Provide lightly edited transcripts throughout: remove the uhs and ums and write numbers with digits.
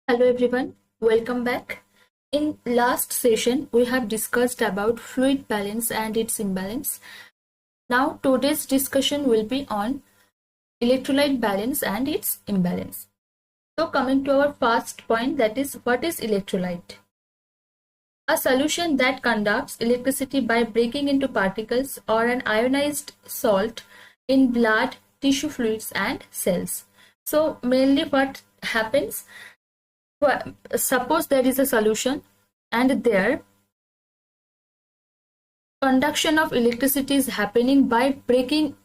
Hello everyone, welcome back. In last session, we have discussed about fluid balance and its imbalance. Now today's discussion will be on electrolyte balance and its imbalance. So coming to our first point, that is, what is electrolyte? A solution that conducts electricity by breaking into particles or an ionized salt in blood, tissue fluids and cells. So mainly what happens, suppose there is a solution and there conduction of electricity is happening by breaking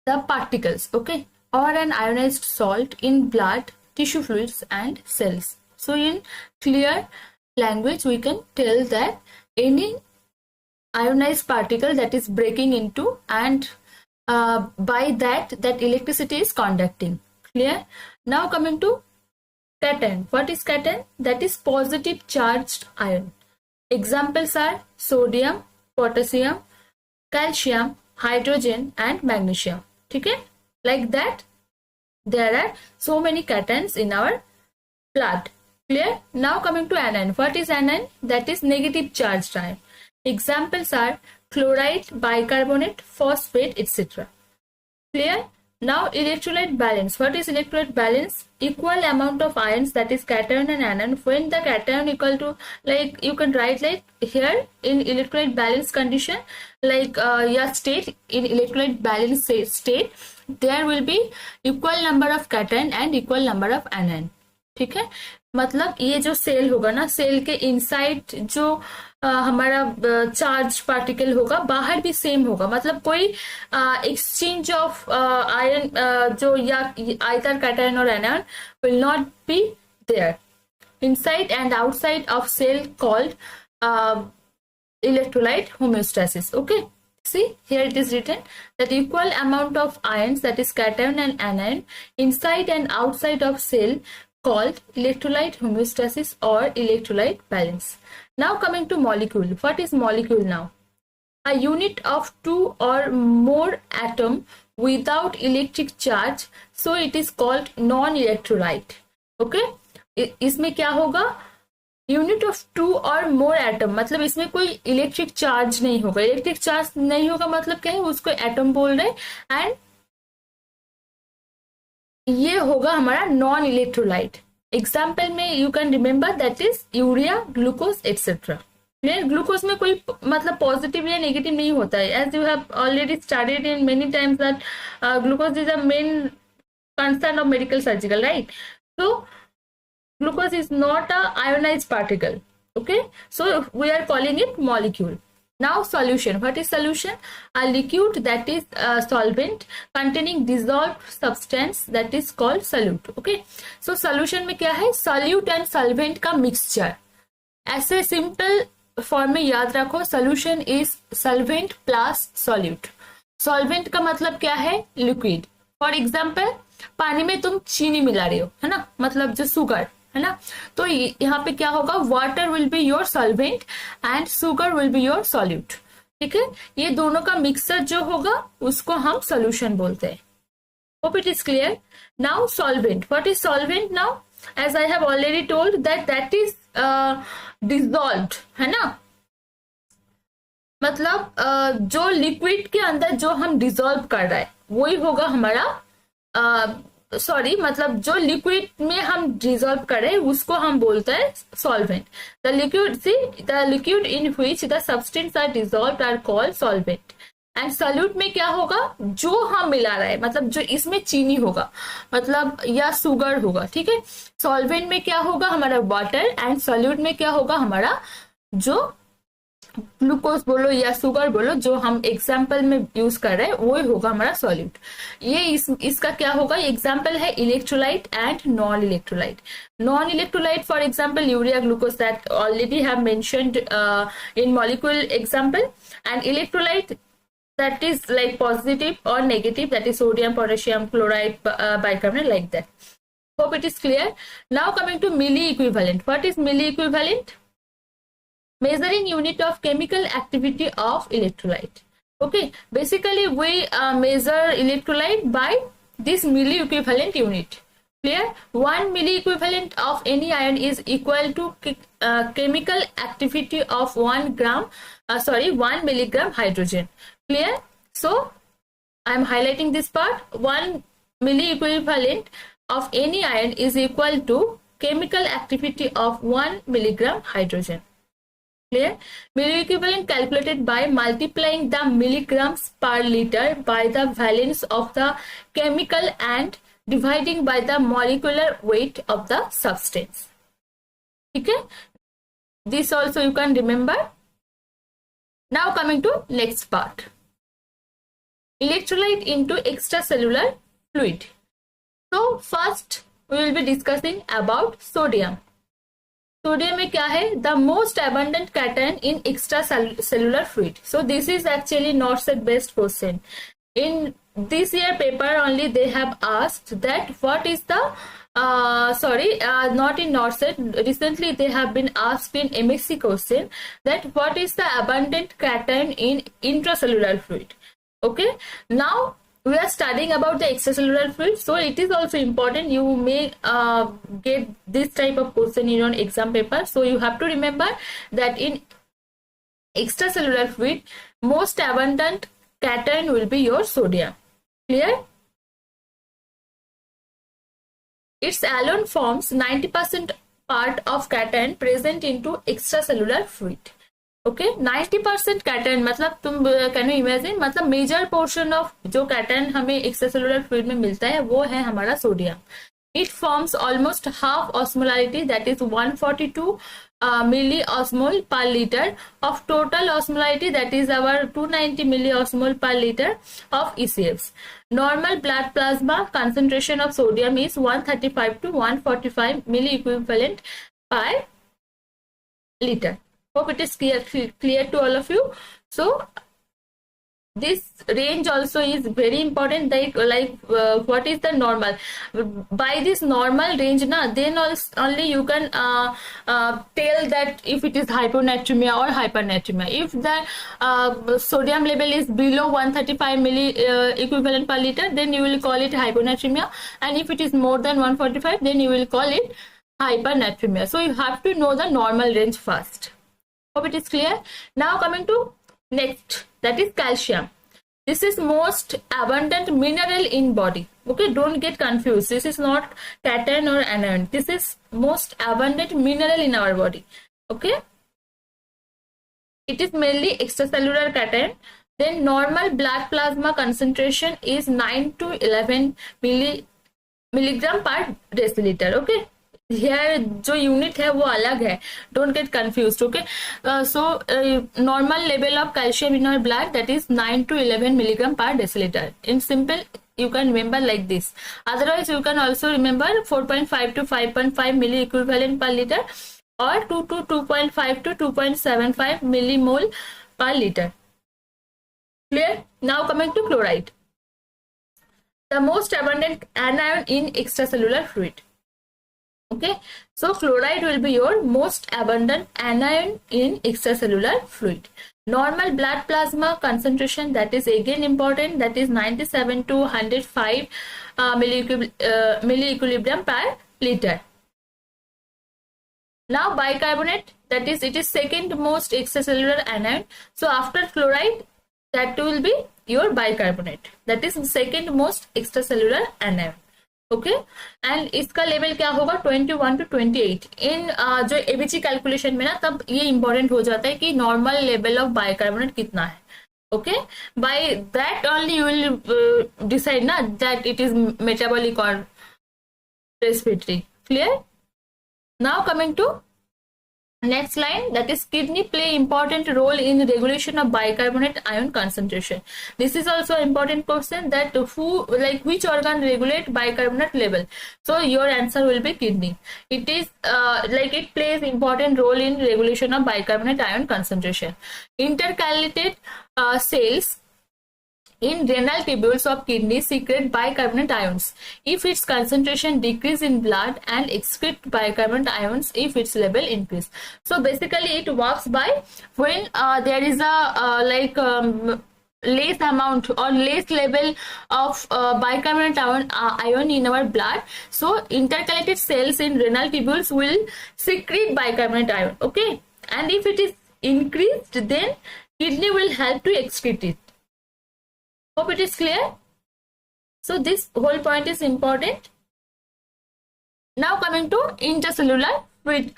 the particles, okay, or an ionized salt in blood, tissue fluids and cells. So in clear language we can tell that any ionized particle that is breaking into and by that electricity is conducting. Clear? Now coming to cation. What is cation? That is positive charged ion. Examples are sodium, potassium, calcium, hydrogen and magnesium. Okay? Like that, there are so many cations in our blood. Clear? Now coming to anion. What is anion? That is negative charged ion. Examples are chloride, bicarbonate, phosphate, etc. Clear? Now electrolyte balance. What is electrolyte balance? Equal amount of ions, that is cation and anion. When the cation equal to, like you can write like here in electrolyte balance condition, like your state in electrolyte balance state, there will be equal number of cation and equal number of anion. ठीक है, मतलब ये जो cell होगा ना, cell के inside जो हमारा चार्ज पार्टिकल होगा, बाहर भी सेम होगा, मतलब कोई एक्सचेंज ऑफ आयन जो या आइदर कैटायन और anion will not be there inside and outside of cell called electrolyte homeostasis. Okay, see here it is written that equal amount of ions, that is cation and anion, inside and outside of cell called electrolyte homeostasis or electrolyte balance. Now coming to molecule. What is molecule now? A unit of two or more atom without electric charge, so it is called non-electrolyte. Okay, इसमें क्या होगा? Unit of to और मोर atom, मतलब इसमें कोई electric charge नहीं होगा. Electric charge नहीं होगा मतलब क्या है, उसको एटम बोल रहे हैं, एंड ये होगा हमारा नॉन इलेक्ट्रोलाइट. एग्जाम्पल में you can remember that is urea, glucose etcetera. Glucose में कोई मतलब पॉजिटिव या नेगेटिव नहीं होता है, as you have already studied in many times that glucose is a main concern of medical surgical, right? So glucose is not a ionized particle. Okay, so we are calling it molecule. Now solution. What is solution? A liquid that is solvent containing dissolved substance, that is called solute. Okay, so solution में क्या है? Solute and solvent का mixture. ऐसे simple form में याद रखो, solution is solvent plus solute. Solvent का मतलब क्या है? Liquid. For example, पानी में तुम चीनी मिला रहे हो, है ना, मतलब जो सुगर है ना, तो यहाँ पे क्या होगा? Water will be your solvent and sugar will be your solute. ठीक है, ये दोनों का मिक्सर जो होगा उसको हम सॉल्यूशन बोलते हैं. Hope it is clear. Now solvent. What is solvent? Now as I have already told that is dissolved, है ना, मतलब जो लिक्विड के अंदर जो हम डिसॉल्व कर रहे हैं वही होगा हमारा सॉरी, मतलब जो लिक्विड में हम डिसॉल्व करें उसको हम बोलते हैं solvent. The liquid, see the liquid in which the substance are dissolved are called solvent. And solute में क्या होगा? जो हम मिला रहे हैं, मतलब जो इसमें चीनी होगा, मतलब या सुगर होगा. ठीक है, सॉल्वेंट में क्या होगा? हमारा वाटर, एंड सॉल्यूट में क्या होगा? हमारा जो ग्लूकोज बोलो या सुगर बोलो, जो हम एग्जाम्पल में यूज कर रहे हैं वही होगा हमारा सॉल्यूट. ये इसका क्या होगा? एग्जाम्पल है electrolyte and non electrolyte. Non electrolyte for example urea, glucose, that already have mentioned in molecule example. And electrolyte that is like positive or negative, that is sodium, potassium, chloride, bicarbonate, like that. Hope it is clear. Now coming to milli equivalent. What is milli equivalent? Measuring unit of chemical activity of electrolyte. Okay, basically we measure electrolyte by this milli equivalent unit. Clear? 1 milliequivalent of any ion is equal to chemical activity of 1 milligram hydrogen. Clear? So I am highlighting this part. 1 milliequivalent of any ion is equal to chemical activity of 1 milligram hydrogen. Clear? Milliequivalent calculated by multiplying the milligrams per liter by the valence of the chemical and dividing by the molecular weight of the substance. Okay? This also you can remember. Now coming to next part. Electrolyte into extracellular fluid. So first we will be discussing about sodium. Sodium में क्या है? The most abundant cation in extracellular fluid. So this is actually NORCET based question. In this year paper only they have asked that what is the not in NORCET. Recently they have been asked in MSc question that what is the abundant cation in intracellular fluid. Okay, now we are studying about the extracellular fluid, so it is also important. You may get this type of question in your exam paper, so you have to remember that in extracellular fluid most abundant cation will be your sodium. Clear? Its alone forms 90% part of cation present into extracellular fluid. Okay 90% cation मतलब तुम can you imagine मतलब major portion of जो cation हमें extracellular fluid में मिलता है वो है हमारा sodium. It forms almost half osmolarity that is 142 milliosmol per liter of total osmolarity that is our 290 milliosmol per liter of ECFs. Normal blood plasma concentration of sodium is 135 to 145 milliequivalent per liter. Hope it is clear to all of you. So this range also is very important, what is the normal. By this normal range then only you can tell that if it is hyponatremia or hypernatremia. If the sodium level is below 135 milli equivalent per liter, then you will call it hyponatremia, and if it is more than 145, then you will call it hypernatremia. So you have to know the normal range first. Hope it is clear. Now coming to next, that is calcium. This is most abundant mineral in body. Okay, don't get confused. This is not cation or anion. This is most abundant mineral in our body. Okay, it is mainly extracellular cation. Then normal blood plasma concentration is 9 to 11 milligram per deciliter. Okay, here जो unit है वो अलग है, don't get confused. Okay, so normal level of calcium in our blood that is 9 to 11 milligram per deciliter. In simple you can remember like this. Otherwise you can also remember 4.5 to 5.5 milli equivalent per liter or 2 to 2.5 to 2.75 millimole per liter. Clear? Now coming to chloride, the most abundant anion in extracellular fluid. Okay, so chloride will be your most abundant anion in extracellular fluid. Normal blood plasma concentration, that is again important, that is 97 to 105 milliequilibrium per liter. Now bicarbonate, that is it is second most extracellular anion. So after chloride, that will be your bicarbonate, that is second most extracellular anion. Okay, and इसका level क्या होगा 21 to 28 इन जो ABC calculation में ना, तब ये important हो जाता है कि नॉर्मल लेवल ऑफ बाइकार्बोनेट कितना है. Okay, by that only you will decide ना दैट इट इज मेटाबॉलिक और respiratory. Clear? Now coming to next line, that is kidney play important role in regulation of bicarbonate ion concentration. This is also important question, that which organ regulate bicarbonate level. So your answer will be kidney. It is it plays important role in regulation of bicarbonate ion concentration. Intercalated cells in renal tubules of kidney secrete bicarbonate ions if its concentration decrease in blood and excrete bicarbonate ions if its level increase. So basically it works by when there is a less amount or less level of bicarbonate ion in our blood, so intercalated cells in renal tubules will secrete bicarbonate ion. Okay, and if it is increased, then kidney will help to excrete it. Hope it is clear. So this whole point is important. Now coming to intercellular fluid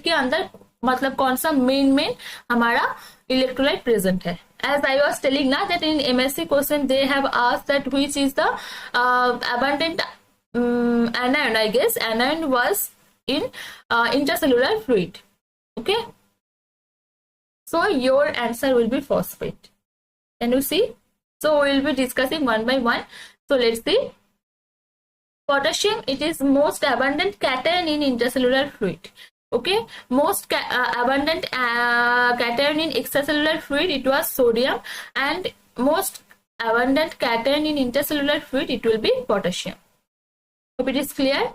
के अंदर मतलब कौन सा main हमारा electrolyte present है. As I was telling now that in MSc question they have asked that which is the abundant anion. I guess anion was in intercellular fluid. Okay, so your answer will be phosphate. Can you see? So we will be discussing one by one. So let's see. Potassium, it is most abundant cation in intercellular fluid. Okay, most abundant cation in extracellular fluid, it was sodium, and most abundant cation in intercellular fluid, it will be potassium. Hope it is clear.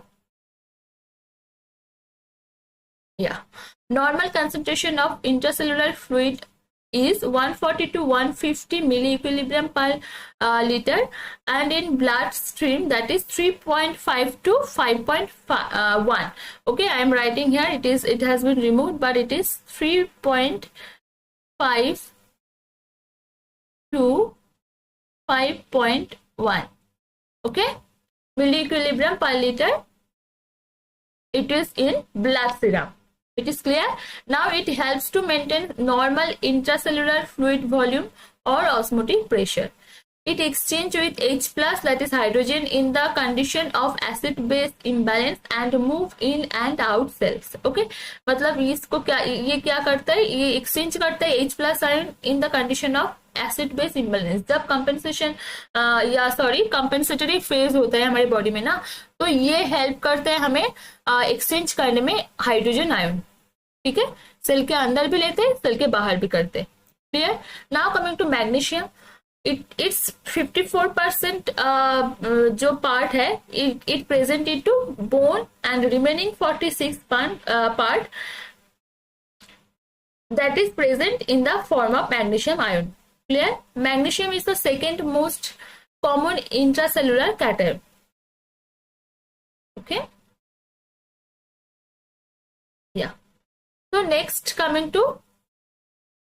Yeah, normal concentration of intercellular fluid is 140 to 150 milliequilibrium per liter, and in blood stream that is 3.5 to 5.1. okay, I am writing here, it has been removed, but it is 3.5 to 5.1. okay, milliequilibrium per liter, it is in blood serum. It is clear. Now it helps to maintain normal intracellular fluid volume or osmotic pressure. It exchange with H plus, that is hydrogen, in the condition of acid base imbalance and move in and out cells. Okay, मतलब इसको क्या ये क्या करता है, ये exchange करता है H plus ion in the condition of acid base imbalance. जब कंपेंसेशन या सॉरी कंपेंसेटरी फेज होता है हमारी बॉडी में ना, तो ये हेल्प करते हैं हमें एक्सचेंज करने में हाइड्रोजन आयन. ठीक है, सेल के अंदर भी लेते हैं, सेल के बाहर भी करते हैं. Clear. Now coming to magnesium, it's 54% जो पार्ट है it present in to bone and remaining 46 part that is present in the form of magnesium ion. Clear? Magnesium is the second most common intracellular cation. Okay. Yeah. So next coming to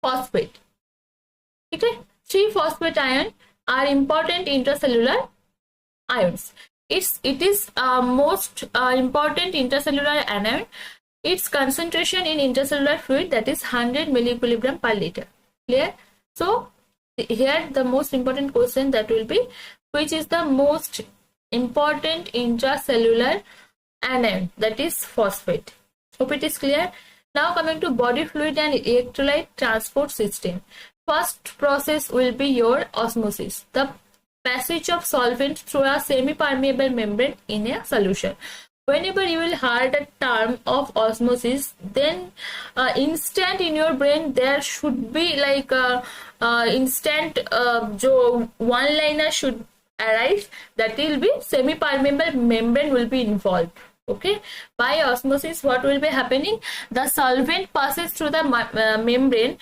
phosphate. Okay. 3 phosphate ion are important intracellular ions. It is most important intracellular anion. Its concentration in intercellular fluid, that is 100 milliequilibrium per liter. Clear? So here the most important question that will be, which is the most important intracellular anion, that is phosphate. Hope it is clear. Now coming to body fluid and electrolyte transport system. First process will be your osmosis, the passage of solvent through a semi-permeable membrane in a solution. Whenever you will hear the term of osmosis, then instant in your brain there should be like instant jo one liner should arise, that will be semi-permeable membrane will be involved. Okay, by osmosis what will be happening, the solvent passes through the membrane,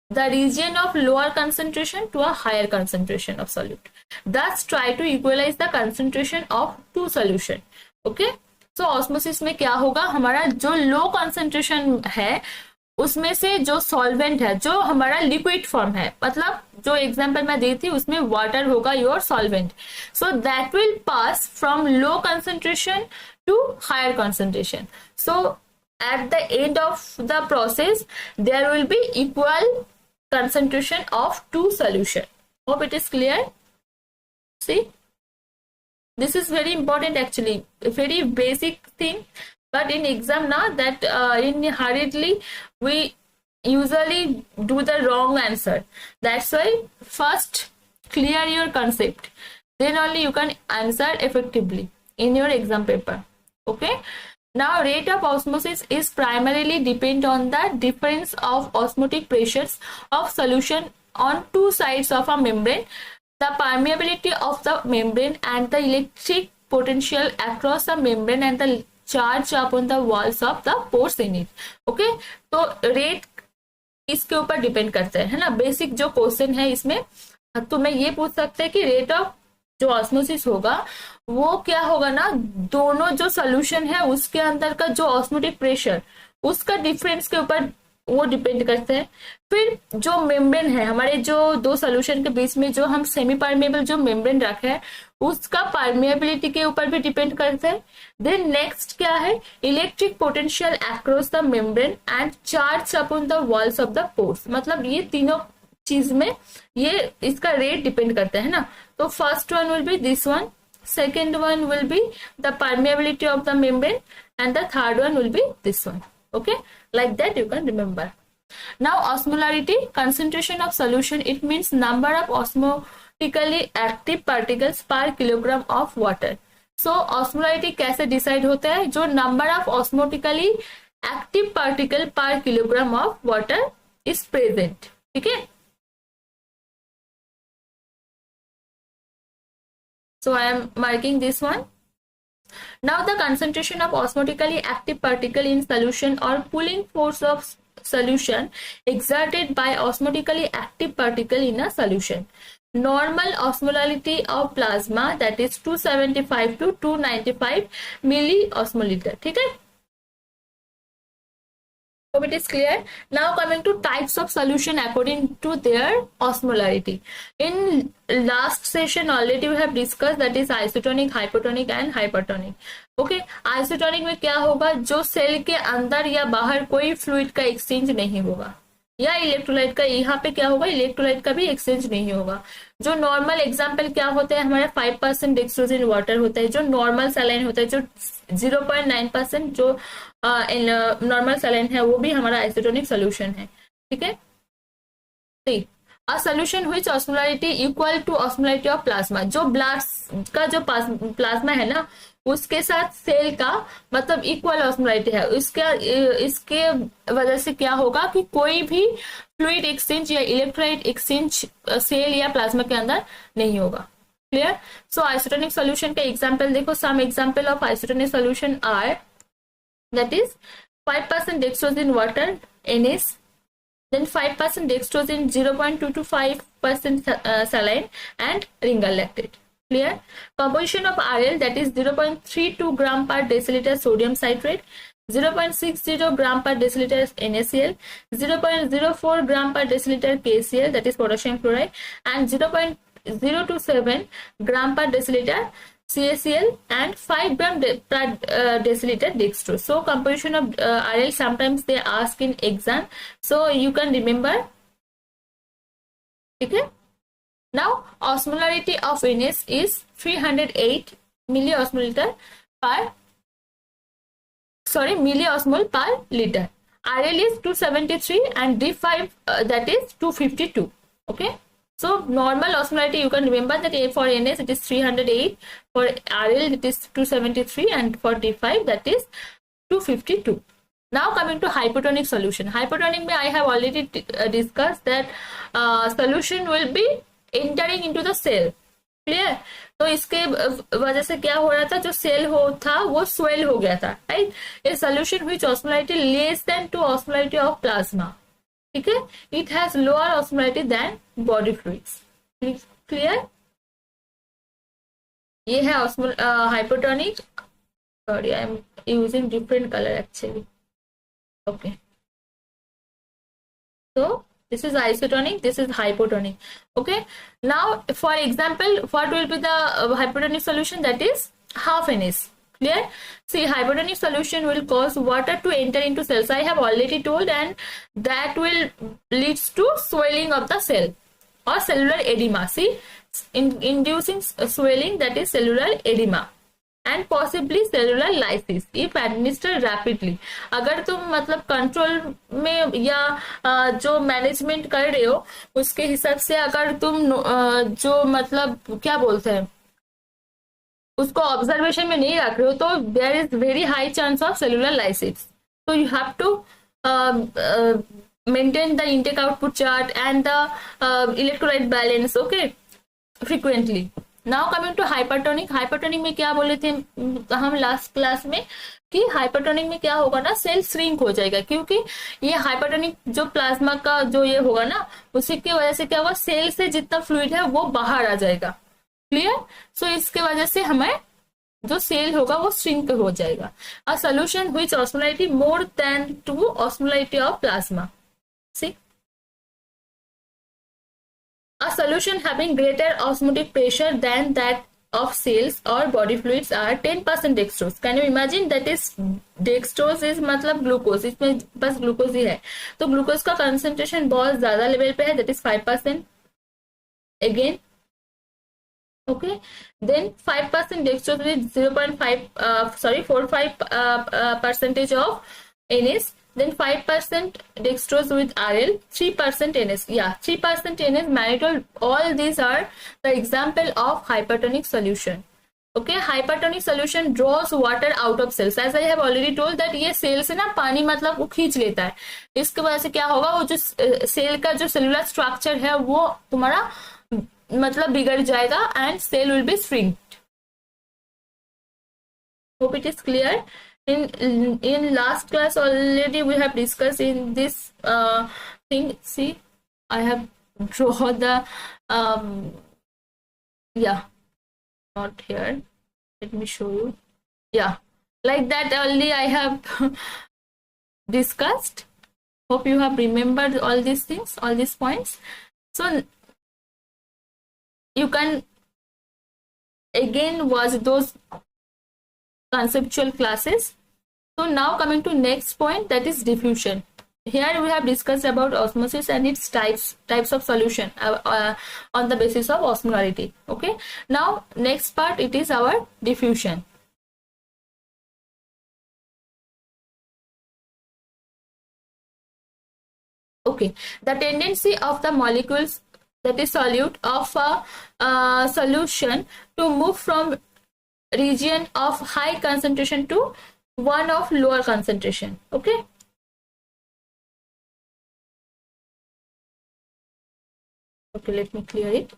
the region of lower concentration to a higher concentration of solute, thus try to equalize the concentration of two solution. Okay, तो osmosis में क्या होगा, हमारा जो low concentration है उसमें से जो सॉल्वेंट है, जो हमारा लिक्विड फॉर्म है, मतलब जो एग्जांपल मैं दी थी उसमें वाटर होगा your solvent, so that will pass from low concentration to higher concentration. So at the end of the process there will be equal concentration of two solution. Hope it is clear. See, this is very important actually, a very basic thing, but in exam now that in hurriedly we usually do the wrong answer. That's why first clear your concept, then only you can answer effectively in your exam paper. Okay, now rate of osmosis is primarily depend on the difference of osmotic pressures of solution on two sides of a membrane, the permeability of the membrane and the electric potential across the membrane and the charge upon the walls of the pores in it. Okay, तो rate इसके ऊपर depend करते हैं, है ना। Basic जो question है इसमें तो मैं ये पूछ सकते हैं कि रेट ऑफ जो ऑस्मोसिस होगा वो क्या होगा ना, दोनों जो सोल्यूशन है उसके अंदर का जो ऑस्मोटिक प्रेशर उसका डिफरेंस के ऊपर वो डिपेंड करते हैं। फिर जो मेम्ब्रेन है हमारे जो दो सोल्यूशन के बीच में जो हम सेमी परमेबल जो मेम्ब्रेन रखे हैं उसका परमेबिलिटी के ऊपर भी डिपेंड करते हैं। देन नेक्स्ट क्या है, electric potential across the membrane and charge upon the walls of the pores. मतलब ये तीनों चीज में ये इसका रेट डिपेंड करता है ना। तो first one will be this one, second one will be the permeability of the membrane, and the third one will be this one. Okay, like that you can remember. Now osmolarity, concentration of solution, it means number of osmotically active particles per kilogram of water. So osmolarity कैसे decide होता है, जो number of osmotically active particle per kilogram of water is present. ठीक है, so I am marking this one. Now the concentration of osmotically active particle in solution or pulling force of solution exerted by osmotically active particle in a solution. Normal osmolality of plasma, that is 275 to 295 milliosmoliter. ठीक है, hope it is clear. Now coming to types of solution according to their osmolarity. In last session already we have discussed, that is isotonic, hypotonic and hypertonic. Okay, isotonic में क्या होगा, जो cell के अंदर या बाहर कोई फ्लूइड का एक्सचेंज नहीं होगा, या इलेक्ट्रोलाइट का, यहाँ पे क्या होगा, इलेक्ट्रोलाइट का भी एक्सचेंज नहीं होगा। जो नॉर्मल एग्जांपल क्या होता है, हमारा 5% डेक्सट्रोजिन वाटर होता है, जो नॉर्मल सलाइन होता है, जो 0.9% जो नॉर्मल सलाइन है वो भी हमारा आइसोटोनिक सोल्यूशन है। ठीक है, a solution which osmolarity equal to osmolarity of plasma, जो ब्लड का जो प्लाज्मा है ना उसके साथ सेल का मतलब इक्वल ऑस्मोलारिटी है, इसके वजह से क्या होगा कि कोई भी फ्लूइड एक्सचेंज या इलेक्ट्रोलाइट एक्सचेंज सेल या प्लाज्मा के अंदर नहीं होगा। क्लियर। सो आइसोटोनिक सोल्यूशन के एग्जांपल देखो, some example of isotonic solution are, that is 5% dextrose in water, NS, then 5% dextrose in 0.225% saline and Ringal lactate. Clear. Composition of RL, that is 0.32 gram per deciliter sodium citrate, 0.60 gram per deciliter NaCl, 0.04 gram per deciliter KCl, that is potassium chloride, and 0.027 gram per deciliter CaCl and 5 gram per deciliter dextrose. So composition of RL sometimes they ask in exam, so you can remember. Okay. Now osmolarity of NS is 308 milliosmol per liter. RL is 273 and D5 that is 252. Okay. So normal osmolarity you can remember that for NS it is 308, for RL it is 273 and for D5 that is 252. Now coming to hypotonic solution. Hypotonic में I have already discussed that solution will be entering into the cell. Clear? तो इसके वजह से क्या हो रहा था, जो सेल हो था वो स्वेल हो गया था, right. A solution which osmolarity less than to osmolarity of plasma. ठीक है, it has lower osmolarity than body fluids. Clear. ये है hypotonic, sorry I am using different colour actually. Okay, so this is isotonic, this is hypotonic. Okay, now for example what will be the hypotonic solution, that is half NS. Clear. See, hypotonic solution will cause water to enter into cells, I have already told, and that will leads to swelling of the cell or cellular edema. See, inducing swelling, that is cellular edema, and possibly cellular lysis if administered rapidly. अगर तुम मतलब control में या जो management कर रहे हो उसके हिसाब से अगर तुम जो मतलब क्या बोलते हैं उसको ऑब्जर्वेशन में नहीं रख रहे हो, तो there is very high chance of cellular lysis. So you have to maintain the intake output chart and the electrolyte balance, okay, frequently. Now coming to hypertonic. Hypertonic में क्या बोले थे हम लास्ट क्लास में कि हाइपरटोनिक में क्या होगा ना, सेल श्रिंक हो जाएगा, क्योंकि ये हाइपरटोनिक जो प्लाज्मा का जो ये होगा ना, उसी की वजह से क्या होगा, सेल से जितना फ्लूइड है वो बाहर आ जाएगा। क्लियर? सो इसके वजह से हमें जो सेल होगा वो श्रिंक हो जाएगा। A solution which osmolarity more than 2 osmolarity of plasma. See, a solution having greater osmotic pressure than that of cells or body fluids are 10% dextrose. Can you imagine? that is dextrose is मतलब glucose, इसमें बस glucose ही है, तो glucose का concentration बहुत ज्यादा level पे है, that is 5%. again, okay, then 5% dextrose with 45 percentage of NS, then 5% dextrose with RL, 3% NS. Yeah, 3% NS, mannitol. All these are the example of hypertonic solution. Okay, hypertonic solution draws water out of cells. As I have already told that ये cell से ना पानी मतलब वो खींच लेता है, इसके वजह से क्या होगा, वो जो सेल का जो सेलुलर स्ट्रक्चर है वो तुम्हारा मतलब बिगड़ जाएगा and cell will be shrinked. Hope it is clear. In last class already we have discussed in this thing. See, I have drawn the yeah, not here. Let me show you. Yeah, like that only I have discussed. Hope you have remembered all these things, all these points. So you can again watch those conceptual classes. So now coming to next point, that is diffusion. Here we have discussed about osmosis and its types of solution on the basis of osmolarity. Okay, now next part, it is our diffusion. Okay, the tendency of the molecules, that is solute of a solution, to move from region of high concentration to one of lower concentration. Okay, okay, let me clear it.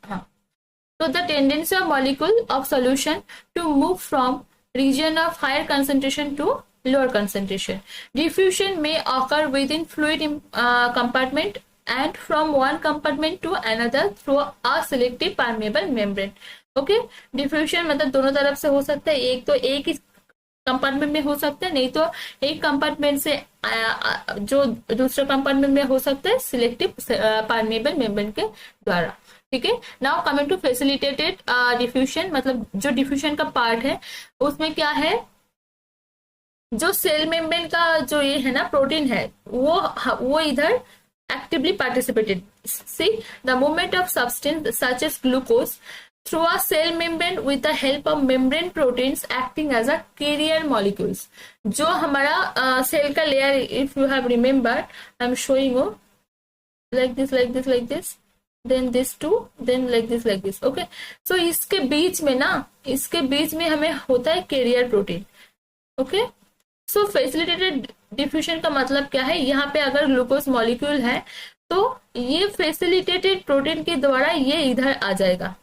So the tendency of molecule of solution to move from region of higher concentration to lower concentration. Diffusion may occur within fluid compartment and from one compartment to another through a selective permeable membrane. Okay, diffusion मतलब दोनों तरफ से हो सकता है, एक तो एक ही कंपार्टमेंट में हो सकता है, नहीं तो एक कंपार्टमेंट से जो दूसरे कंपार्टमेंट में हो सकता है सिलेक्टिव परमेबल मेम्ब्रेन के द्वारा. ठीक है. Now coming to facilitated diffusion, मतलब जो डिफ्यूजन का पार्ट है उसमें क्या है, जो सेल मेम्ब्रेन का जो ये है ना प्रोटीन है वो इधर actively participated. See, the movement of substance such as glucose through a cell membrane with the help of membrane proteins acting as a carrier molecules. जो हमारा सेल का layer, if you have remembered, I am showing you like this, like this, like this, then this two, then like this, like this. Okay. So इसके बीच में ना, इसके बीच में हमें होता है carrier protein. Okay. सो फैसिलिटेटेड डिफ्यूजन का मतलब क्या है, यहाँ पे अगर ग्लूकोज मॉलिक्यूल है तो ये फैसिलिटेटेड प्रोटीन के द्वारा ये इधर आ जाएगा.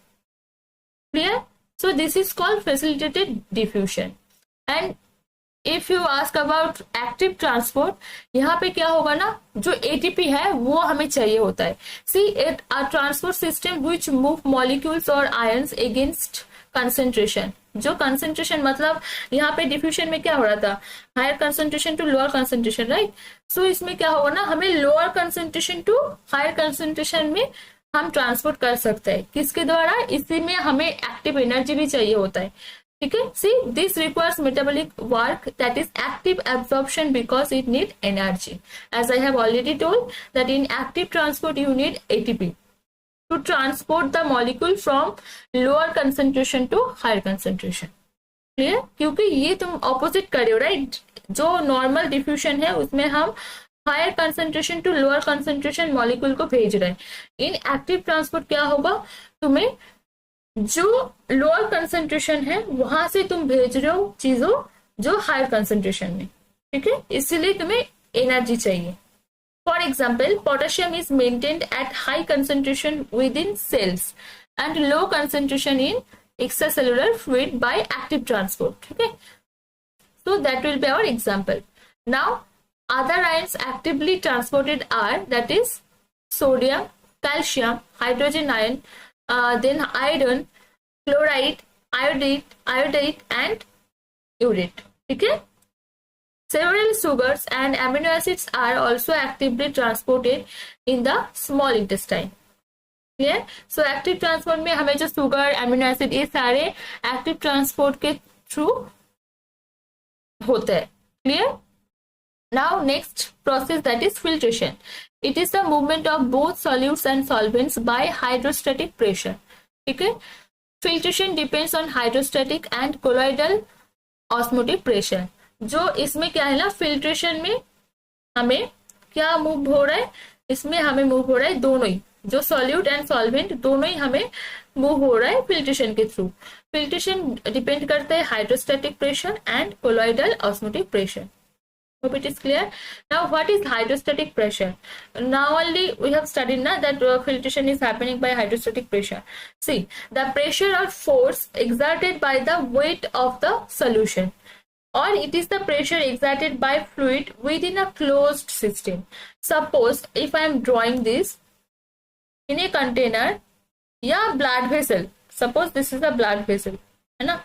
Clear. So this is called facilitated diffusion. And if you ask about active transport, यहाँ पे क्या होगा ना, जो एटीपी है वो हमें चाहिए होता है. See it a transport system which move molecules और आयंस अगेंस्ट कंसेंट्रेशन. जो कंसेंट्रेशन मतलब यहाँ पे डिफ्यूजन में क्या हो रहा था, higher concentration to lower concentration, right. So इसमें क्या होगा ना, हमें lower concentration to higher concentration में हम ट्रांसपोर्ट कर सकते हैं. किसके द्वारा, इसी में हमें एक्टिव एनर्जी भी चाहिए होता है. ठीक है. See this requires metabolic work that is active absorption because it need energy. As I have already told that in active transport you need ATP to transport the molecule from lower concentration to higher concentration. Clear? क्योंकि ये तुम opposite कर रहे हो, right. जो normal diffusion है उसमें हम higher concentration to lower concentration molecule को भेज रहे हैं. इन एक्टिव ट्रांसपोर्ट क्या होगा, तुम्हें जो लोअर कंसेंट्रेशन है वहां से तुम भेज रहे हो चीजों जो हायर कंसेंट्रेशन में. ठीक है. इसीलिए तुम्हें एनर्जी चाहिए. For example, potassium is maintained at high concentration within cells and low concentration in extracellular fluid by active transport. Okay, so that will be our example. Now other ions actively transported are, that is sodium, calcium, hydrogen ion, then iron, chloride, iodide and urate. Okay, several sugars and amino acids are also actively transported in the small intestine. Clear. So active transport में हमें जो sugar, amino acid, ये सारे active transport के through होते हैं. Clear. Now next process, that is filtration. It is the movement of both solutes and solvents by hydrostatic pressure. ठीक है. Filtration depends on hydrostatic and colloidal osmotic pressure. जो इसमें क्या है ना, फिल्ट्रेशन में हमें क्या मूव हो रहा है, इसमें हमें मूव हो रहा है दोनों ही, जो सॉल्यूट एंड सॉल्वेंट दोनों ही हमें मूव हो रहा है फिल्ट्रेशन के थ्रू. फिल्ट्रेशन डिपेंड करता है hydrostatic pressure and colloidal osmotic pressure. Hope it is clear. Now what is hydrostatic pressure? Now only we have studied now that filtration is happening by hydrostatic pressure. See, the pressure or force exerted by the weight of the solution, or it is the pressure exerted by fluid within a closed system. Suppose if I am drawing this in a container या blood vessel, suppose this is a blood vessel, है ना.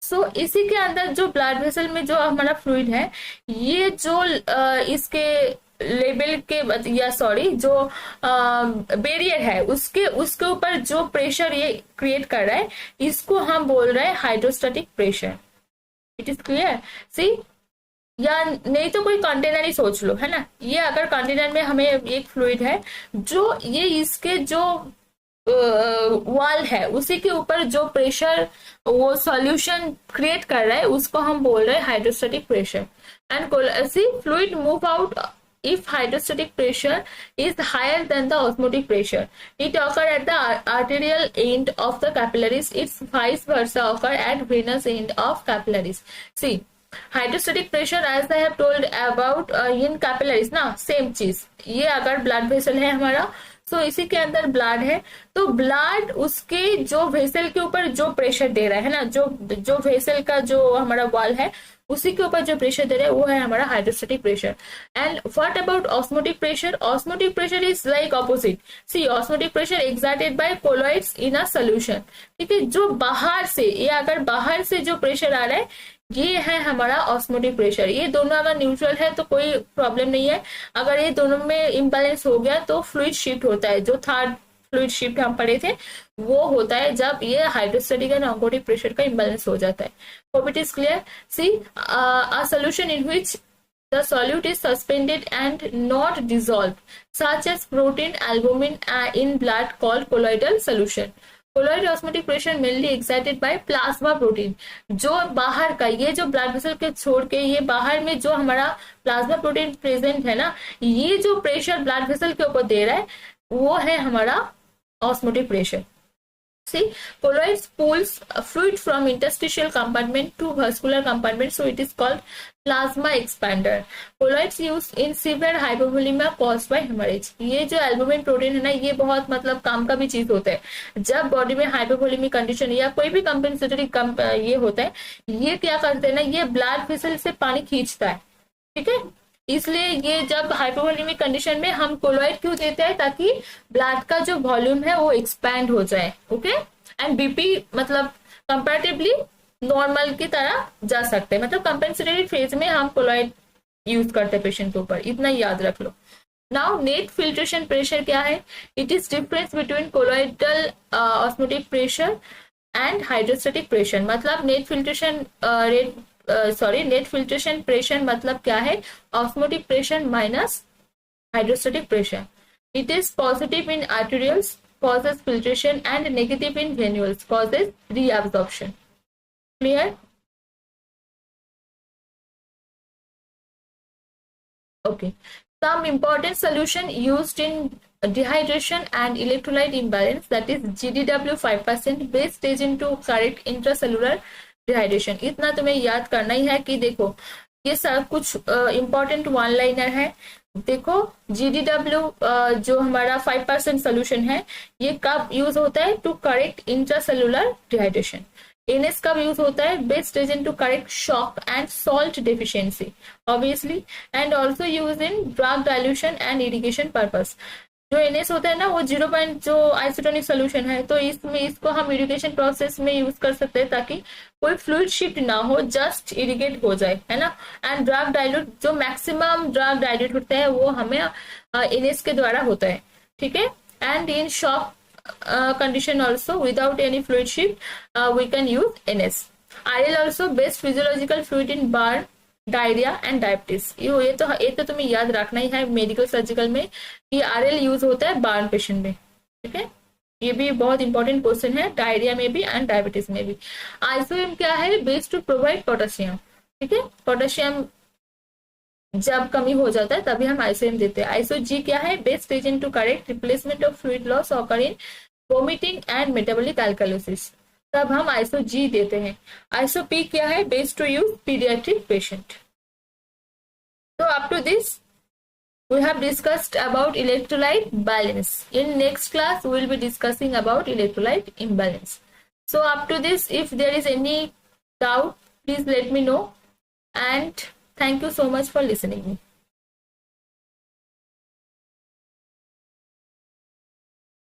सो इसी के अंदर जो blood vessel में जो हमारा फ्लूइड है, ये जो इसके लेवल के या सॉरी जो बैरियर है उसके ऊपर जो प्रेशर ये क्रिएट कर रहा है, इसको हम बोल रहे हैं hydrostatic pressure. It is clear. See, या नहीं तो कोई कंटेनर ही सोच लो, है ना. ये अगर कंटेनर में हमें एक फ्लूइड है, जो ये इसके जो वॉल है उसी के ऊपर जो प्रेशर वो सॉल्यूशन क्रिएट कर रहा है, उसको हम बोल रहे हैं hydrostatic pressure. And see, fluid move out if hydrostatic pressure is higher than the osmotic pressure. It occur at the arterial end of the capillaries. Its vice versa occur at venous end of capillaries. See, hydrostatic pressure as I have told about in capillaries ना, same चीज. ये अगर blood vessel है हमारा, तो इसी के अंदर ब्लड है, तो ब्लड उसके जो वेसल के ऊपर जो प्रेशर दे रहा है ना, जो वेसल का जो हमारा वॉल है उसी के ऊपर जो प्रेशर दे रहा है वो है हमारा hydrostatic pressure. And what about osmotic pressure? Osmotic pressure is like opposite. See, osmotic pressure exerted by colloids in a solution. ठीक है, जो बाहर से, ये अगर बाहर से जो प्रेशर आ रहा है, ये है हमारा ऑस्मोटिक प्रेशर. ये दोनों अगर न्यूट्रल है तो कोई प्रॉब्लम नहीं है. अगर ये दोनों में इम्बैलेंस हो गया तो फ्लूइड शिफ्ट होता है. जो थर्ड फ्लूइड शिफ्ट हम पढ़े थे वो होता है जब ये हाइड्रोस्टैटिक एंड ऑस्मोटिक प्रेशर का इम्बैलेंस हो जाता है. Hope it is clear. See, a solution in which the solute is suspended and not dissolved, such as protein albumin in blood, called colloidal solution. Colloid osmotic pressure mainly excited by plasma protein. जो बाहर का, ये जो blood vessel के छोड़ के ये बाहर में जो हमारा प्लाज्मा प्रोटीन प्रेजेंट है ना, ये जो प्रेशर ब्लड वेसल के ऊपर दे रहा है वो है हमारा osmotic pressure. See, colloids pulls fluid from interstitial compartment to vascular compartment, so it is called plasma expander. Colloids used in severe hypovolemia caused by hemorrhage. ये जो एल्बुमिन प्रोटीन है ना, ये बहुत मतलब काम का भी चीज होता है. जब बॉडी में हाइपोवोलेमिक कंडीशन या कोई भी कंपेंसेटरी ये होता है, ये क्या करते हैं ना, ये ब्लड वेसल से पानी खींचता है. ठीक है, इसलिए ये जब हाइपोवोलेमिक कंडीशन में हम कोलॉइड क्यों देते हैं, ताकि ब्लड का जो वॉल्यूम है वो एक्सपैंड हो जाए. ओके, एंड बीपी मतलब कंपैरेटिवली नॉर्मल की तरह जा सकते हैं. मतलब कंपेंसेटरी फेज में हम कोलॉइड यूज करते हैं पेशेंट के ऊपर, इतना याद रख लो. नाउ नेट फिल्ट्रेशन प्रेशर क्या है? It is difference between colloidal osmotic pressure and hydrostatic pressure. मतलब net filtration net filtration pressure मतलब क्या है? Osmotic pressure minus hydrostatic pressure. It is positive in arterioles, causes filtration, and negative in venules, causes reabsorption. Clear? Okay. Some important solution used in dehydration and electrolyte imbalance, that is GDW 5%, base stage into correct intracellular dehydration. इतना तुम्हें याद करना ही है कि देखो ये सब कुछ important वन लाइनर है. देखो GDW जो हमारा 5% सोल्यूशन है, ये कब यूज होता है? To correct intracellular dehydration. NS कब यूज होता है? Best agent to correct shock and salt deficiency obviously, and also use in drug dilution and irrigation purpose. जो NS होता है ना, वो 0 जो आइसोटोनिक सोल्यूशन है, तो इसमें इसको हम इरिगेशन प्रोसेस में यूज कर सकते हैं ताकि कोई फ्लूइड शिफ्ट ना हो, जस्ट इरिगेट हो जाए, है ना। एंड ड्रग डाइल्यूट, जो मैक्सिमम ड्रग डाइल्यूट होते हैं वो हमें NS के द्वारा होता है, ठीक है। And in shock condition also without any fluid shift, we can use NS. RL also best physiological fluid in burn, diarrhoea and diabetes. ये तो तुम्हें याद रखना ही है मेडिकल सर्जिकल में कि RL यूज होता है बर्न पेशेंट में, ठीक है। ये भी बहुत इंपॉर्टेंट क्वेश्चन है, डायरिया में भी एंड डायबिटीज में भी। आइसोएम क्या है? बेस्ट टू प्रोवाइड पोटेशियम, ठीक है। पोटेशियम जब कमी हो जाता है तभी हम आइसोएम देते हैं। आइसो जी क्या है? Best agent to correct replacement of fluid loss occur in vomiting and metabolic alkalosis, तब हम आइसो जी देते हैं। आइसो पी क्या है? Best to use pediatric patient. So up to this we have discussed about electrolyte balance. In next class we will be discussing about electrolyte imbalance. So up to this, if there is any doubt, please let me know, and thank you so much for listening.